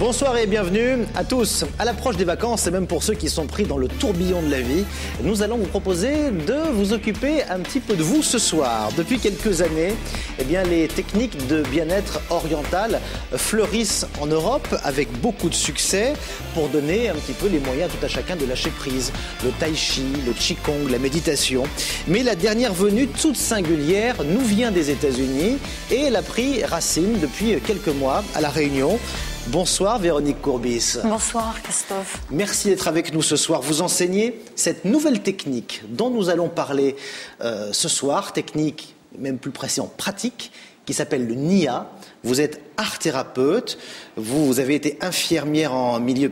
Bonsoir et bienvenue à tous. À l'approche des vacances et même pour ceux qui sont pris dans le tourbillon de la vie, nous allons vous proposer de vous occuper un petit peu de vous ce soir. Depuis quelques années, les techniques de bien-être oriental fleurissent en Europe avec beaucoup de succès pour donner un petit peu les moyens à tout à chacun de lâcher prise. Le tai chi, le qigong, la méditation. Mais la dernière venue toute singulière nous vient des États-Unis et elle a pris racine depuis quelques mois à La Réunion. Bonsoir Véronique Courbis. Bonsoir Christophe. Merci d'être avec nous ce soir. Vous enseignez cette nouvelle technique dont nous allons parler ce soir, technique même plus précisément pratique, qui s'appelle le NIA. Vous êtes art thérapeute, vous avez été infirmière en milieu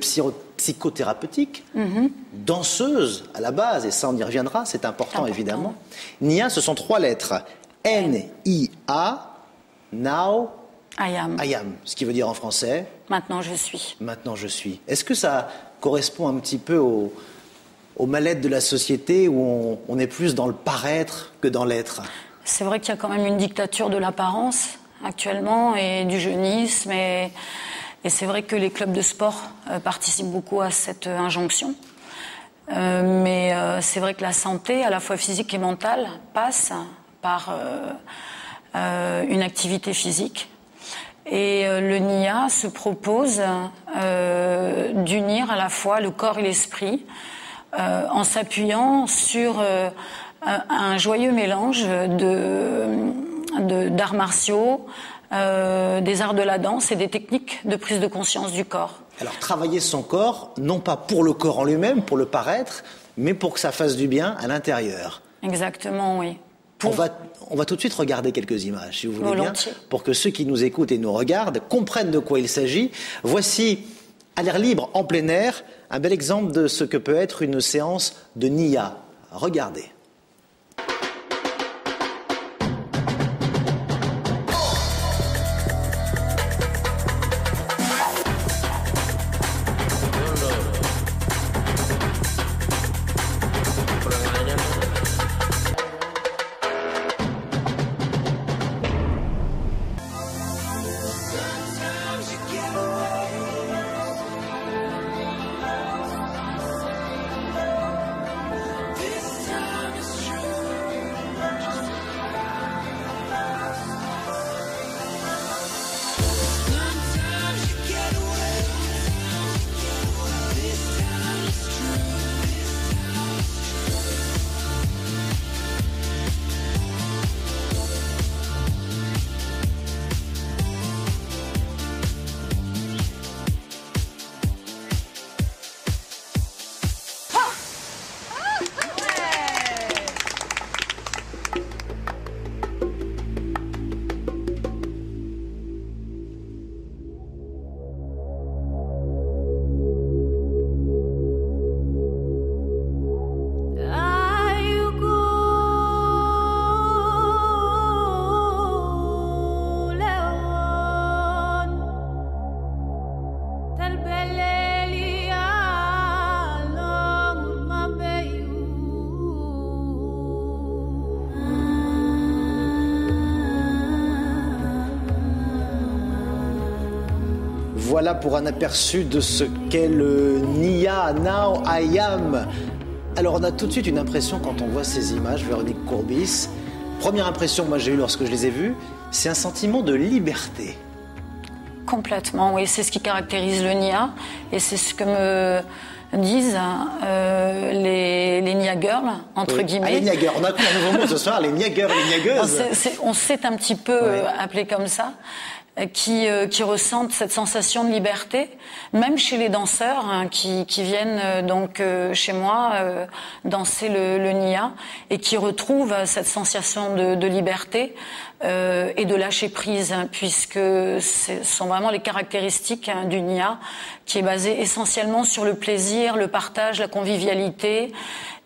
psychothérapeutique, danseuse à la base, et ça on y reviendra, c'est important évidemment. NIA, ce sont 3 lettres. N-I-A, now... I am, ce qui veut dire en français maintenant je suis. Maintenant je suis. Est-ce que ça correspond un petit peu au mal-être de la société où on est plus dans le paraître que dans l'être? C'est vrai qu'il y a quand même une dictature de l'apparence actuellement et du jeunisme et c'est vrai que les clubs de sport participent beaucoup à cette injonction. Mais c'est vrai que la santé, à la fois physique et mentale, passe par une activité physique. Et le NIA se propose d'unir à la fois le corps et l'esprit en s'appuyant sur un joyeux mélange d'arts martiaux, des arts de la danse et des techniques de prise de conscience du corps. Alors travailler son corps, non pas pour le corps en lui-même, pour le paraître, mais pour que ça fasse du bien à l'intérieur. Exactement, oui. On va tout de suite regarder quelques images, si vous voulez bien, Volontiers. pour que ceux qui nous écoutent et nous regardent comprennent de quoi il s'agit. Voici, à l'air libre, en plein air, un bel exemple de ce que peut être une séance de NIA. Regardez. Voilà pour un aperçu de ce qu'est le NIA, Now I Am. Alors on a tout de suite une impression quand on voit ces images, Véronique Courbis. Première impression que moi j'ai eue lorsque je les ai vues, c'est un sentiment de liberté. Complètement, oui, c'est ce qui caractérise le NIA et c'est ce que me disent les NIA girls, entre guillemets. Ah, les NIA girls, on a appris un nouveau mot ce soir, les NIA girls, les NIA gueuses. On s'est un petit peu appelé comme ça. Qui ressentent cette sensation de liberté, même chez les danseurs qui viennent donc chez moi danser le NIA et qui retrouvent cette sensation de liberté et de lâcher prise, puisque ce sont vraiment les caractéristiques du NIA qui est basé essentiellement sur le plaisir, le partage, la convivialité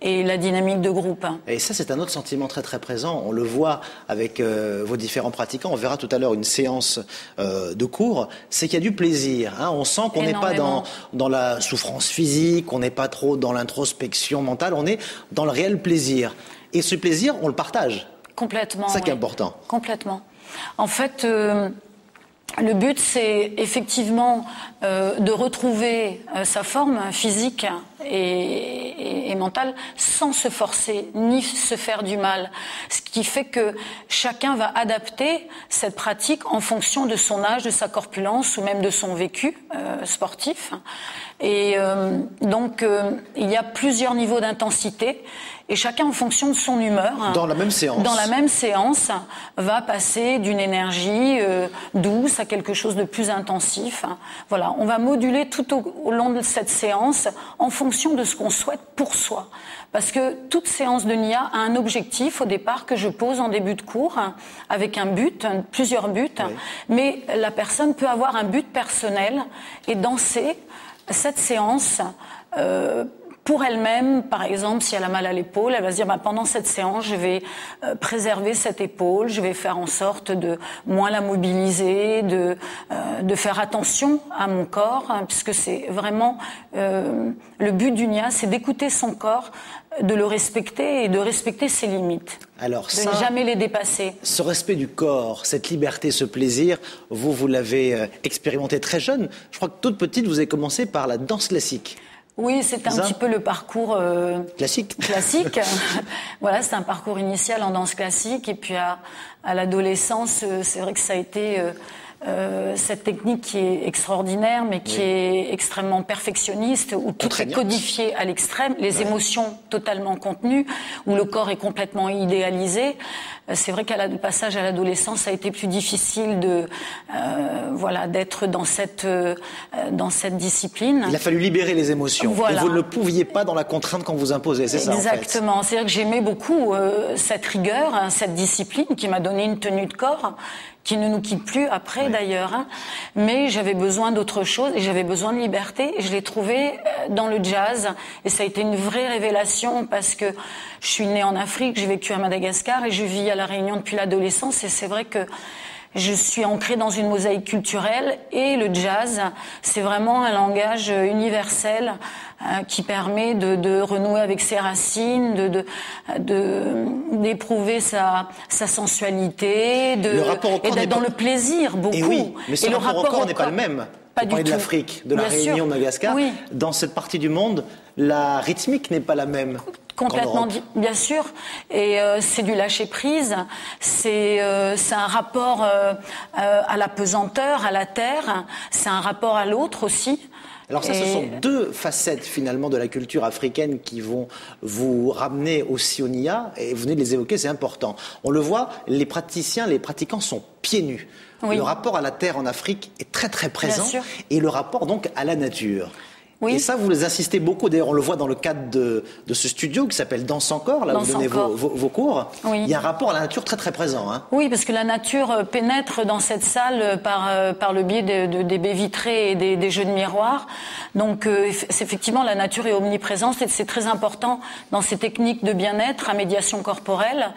et la dynamique de groupe. Et ça, c'est un autre sentiment très très présent. On le voit avec vos différents pratiquants. On verra tout à l'heure une séance de cours. C'est qu'il y a du plaisir. On sent qu'on n'est pas dans la souffrance physique, on n'est pas trop dans l'introspection mentale. On est dans le réel plaisir. Et ce plaisir, on le partage. Complètement. C'est ça qui est important. Complètement. En fait, Le but, c'est effectivement de retrouver sa forme physique et mentale sans se forcer ni se faire du mal. Ce qui fait que chacun va adapter cette pratique en fonction de son âge, de sa corpulence ou même de son vécu sportif. Et donc, il y a plusieurs niveaux d'intensité. Et chacun, en fonction de son humeur, dans la même séance, va passer d'une énergie douce à quelque chose de plus intensif. Voilà, on va moduler tout au long de cette séance en fonction de ce qu'on souhaite pour soi. Parce que toute séance de NIA a un objectif au départ que je pose en début de cours, avec un but, plusieurs buts. Oui. Mais la personne peut avoir un but personnel et danser cette séance pour elle-même. Par exemple, si elle a mal à l'épaule, elle va se dire pendant cette séance, je vais préserver cette épaule, je vais faire en sorte de moins la mobiliser, de faire attention à mon corps, puisque c'est vraiment le but du NIA, c'est d'écouter son corps, de le respecter et de respecter ses limites. Alors de ne jamais les dépasser. Ce respect du corps, cette liberté, ce plaisir, vous l'avez expérimenté très jeune. Je crois que toute petite, vous avez commencé par la danse classique. Oui, c'est un petit peu le parcours classique. Voilà, c'est un parcours initial en danse classique. Et puis à l'adolescence, c'est vrai que ça a été cette technique qui est extraordinaire, mais qui est extrêmement perfectionniste, où tout est codifié à l'extrême, les émotions totalement contenues, où le corps est complètement idéalisé. C'est vrai qu'à le passage à l'adolescence, ça a été plus difficile d'être dans cette discipline. Il a fallu libérer les émotions. Voilà. Et vous ne le pouviez pas dans la contrainte qu'on vous imposait, c'est ça en fait. Exactement. C'est-à-dire que j'aimais beaucoup cette rigueur, cette discipline qui m'a donné une tenue de corps, qui ne nous quitte plus après d'ailleurs. Mais j'avais besoin d'autre chose et j'avais besoin de liberté. Et je l'ai trouvé dans le jazz. Et ça a été une vraie révélation parce que je suis née en Afrique, j'ai vécu à Madagascar et je vis à La Réunion depuis l'adolescence. Et c'est vrai que je suis ancrée dans une mosaïque culturelle et le jazz, c'est vraiment un langage universel qui permet de renouer avec ses racines, d'éprouver sa sensualité, et d'être dans le plaisir beaucoup. Et oui, mais ce rapport au corps n'est pas le même. Vous parlez de l'Afrique, de la Réunion, de Madagascar. Oui. Dans cette partie du monde, la rythmique n'est pas la même. Complètement, bien sûr. Et c'est du lâcher prise. C'est un rapport à la pesanteur, à la terre. C'est un rapport à l'autre aussi. Alors ça, ce sont deux facettes finalement de la culture africaine qui vont vous ramener aussi au NIA. Et vous venez de les évoquer, c'est important. On le voit, les pratiquants sont pieds nus. Oui. Le rapport à la terre en Afrique est très très présent. Et le rapport donc à la nature. Oui. Et ça, vous les insistez beaucoup. D'ailleurs, on le voit dans le cadre de ce studio qui s'appelle Danse Encore, là où vous donnez vos cours. Oui. Il y a un rapport à la nature très très présent. Hein. Oui, parce que la nature pénètre dans cette salle par le biais des baies vitrées et des jeux de miroirs. Donc, effectivement, la nature est omniprésente et c'est très important dans ces techniques de bien-être à médiation corporelle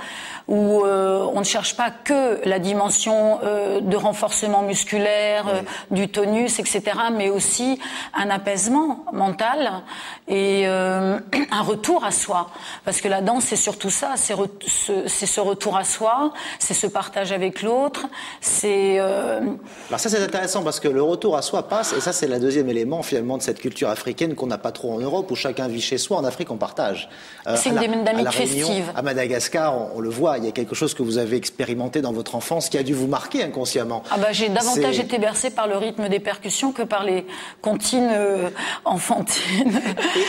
où on ne cherche pas que la dimension de renforcement musculaire, du tonus, etc., mais aussi un apaisement mental et un retour à soi. Parce que la danse, c'est surtout ça, c'est ce retour à soi, c'est ce partage avec l'autre, c'est... Alors ça, c'est intéressant parce que le retour à soi passe, et ça, c'est le deuxième élément, finalement, de cette culture africaine qu'on n'a pas trop en Europe, où chacun vit chez soi. En Afrique, on partage. C'est une dynamique festive. À Madagascar, on le voit, il y a quelque chose que vous avez expérimenté dans votre enfance qui a dû vous marquer inconsciemment. J'ai davantage été bercée par le rythme des percussions que par les comptines enfantines.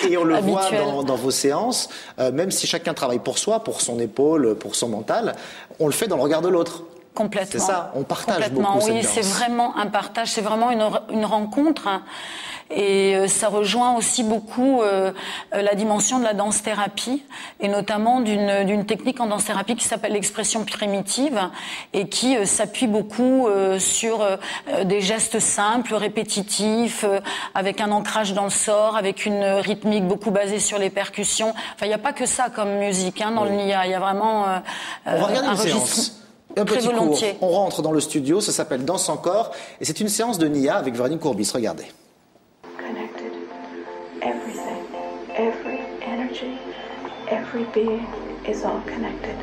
Et on le voit dans vos séances, même si chacun travaille pour soi, pour son épaule, pour son mental, on le fait dans le regard de l'autre. Complètement. C'est ça, on partage beaucoup cette danse. Oui, c'est vraiment un partage, c'est vraiment une rencontre. Et ça rejoint aussi beaucoup la dimension de la danse-thérapie, et notamment d'une technique en danse-thérapie qui s'appelle l'expression primitive, et qui s'appuie beaucoup sur des gestes simples, répétitifs, avec un ancrage dans le sort, avec une rythmique beaucoup basée sur les percussions. Enfin, il n'y a pas que ça comme musique dans le NIA, il y a vraiment on va regarder une séance. Un petit cours. On rentre dans le studio, ça s'appelle Danse Encore, et c'est une séance de NIA avec Véronique Courbis. Regardez. Connected. Everything, every energy, every being is all connected.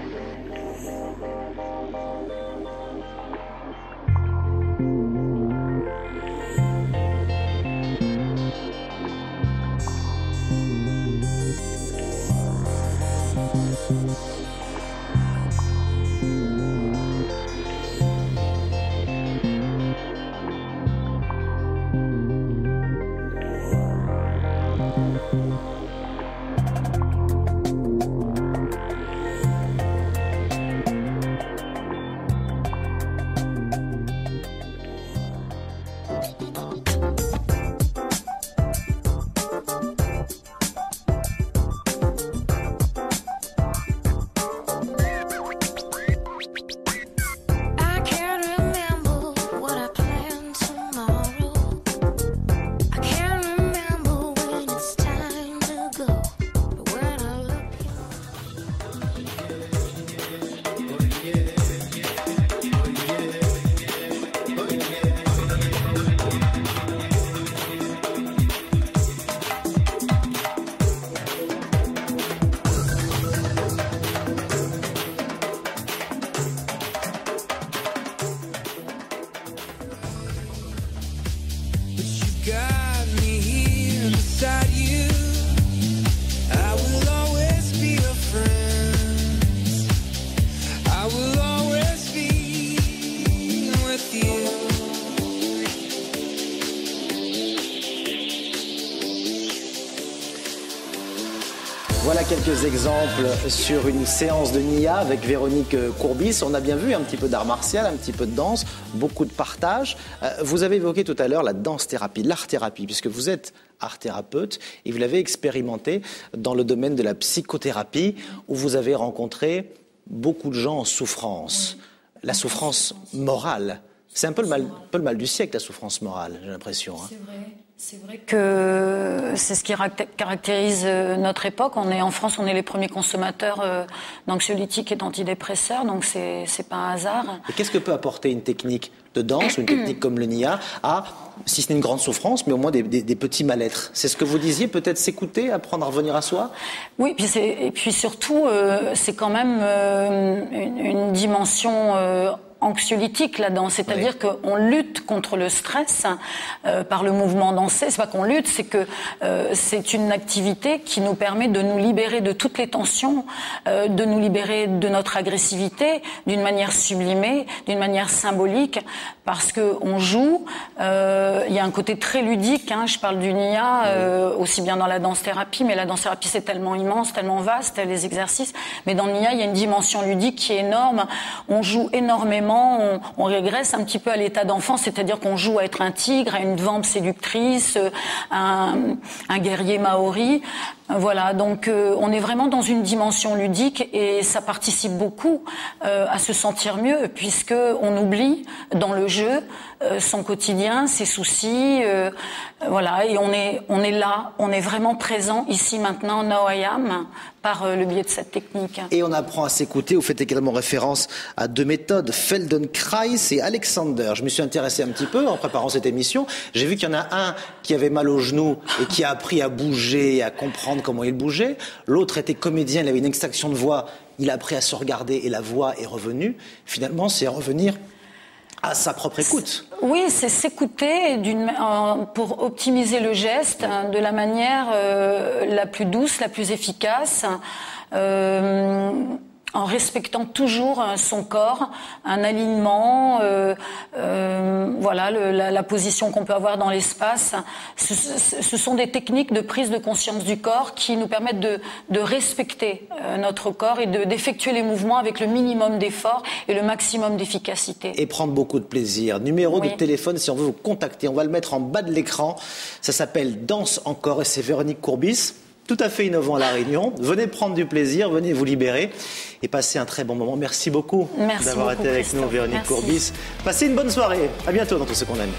quelques exemples sur une séance de Nia avec Véronique Courbis. On a bien vu un petit peu d'art martial, un petit peu de danse, beaucoup de partage. Vous avez évoqué tout à l'heure la danse-thérapie, l'art-thérapie, puisque vous êtes art-thérapeute et vous l'avez expérimenté dans le domaine de la psychothérapie où vous avez rencontré beaucoup de gens en souffrance. La souffrance morale. C'est un peu le mal du siècle, la souffrance morale, j'ai l'impression. Hein. C'est vrai que c'est ce qui caractérise notre époque. En France, on est les premiers consommateurs d'anxiolytiques et d'antidépresseurs, donc c'est pas un hasard. Et qu'est-ce que peut apporter une technique de danse, une technique comme le Nia, à, si ce n'est une grande souffrance, mais au moins des petits mal-être? C'est ce que vous disiez, peut-être s'écouter, apprendre à revenir à soi? Oui, et puis surtout, c'est quand même une dimension anxiolytique là-dedans, c'est-à-dire qu'on lutte contre le stress par le mouvement dansé. C'est pas qu'on lutte, c'est que c'est une activité qui nous permet de nous libérer de toutes les tensions, de nous libérer de notre agressivité d'une manière sublimée, d'une manière symbolique, parce que on joue. Il y a un côté très ludique. Hein, je parle du Nia aussi bien dans la danse-thérapie, mais la danse-thérapie c'est tellement immense, tellement vaste les exercices. Mais dans le Nia, il y a une dimension ludique qui est énorme. On joue énormément. On régresse un petit peu à l'état d'enfant, c'est-à-dire qu'on joue à être un tigre, à une vampe séductrice, un guerrier maori. Voilà, donc on est vraiment dans une dimension ludique et ça participe beaucoup à se sentir mieux puisque on oublie dans le jeu son quotidien, ses soucis, voilà, et on est là, on est vraiment présent ici maintenant, now I am, par le biais de cette technique. Et on apprend à s'écouter. Vous faites également référence à deux méthodes, Feldenkrais et Alexander. Je me suis intéressé un petit peu en préparant cette émission. J'ai vu qu'il y en a un qui avait mal au genou et qui a appris à bouger, à comprendre comment il bougeait. L'autre était comédien, il avait une extraction de voix. Il a appris à se regarder et la voix est revenue. Finalement, c'est revenir à sa propre écoute. Oui, c'est s'écouter pour optimiser le geste de la manière la plus douce, la plus efficace, en respectant toujours son corps, un alignement, voilà, la position qu'on peut avoir dans l'espace. Ce sont des techniques de prise de conscience du corps qui nous permettent de respecter notre corps et d'effectuer les mouvements avec le minimum d'effort et le maximum d'efficacité. Et prendre beaucoup de plaisir. Numéro de téléphone si on veut vous contacter, on va le mettre en bas de l'écran. Ça s'appelle Danse encore et c'est Véronique Courbis. Tout à fait innovant à La Réunion. Venez prendre du plaisir, venez vous libérer et passer un très bon moment. Merci beaucoup d'avoir été avec nous, Véronique Courbis. Passez une bonne soirée. À bientôt dans Tout ce qu'on aime.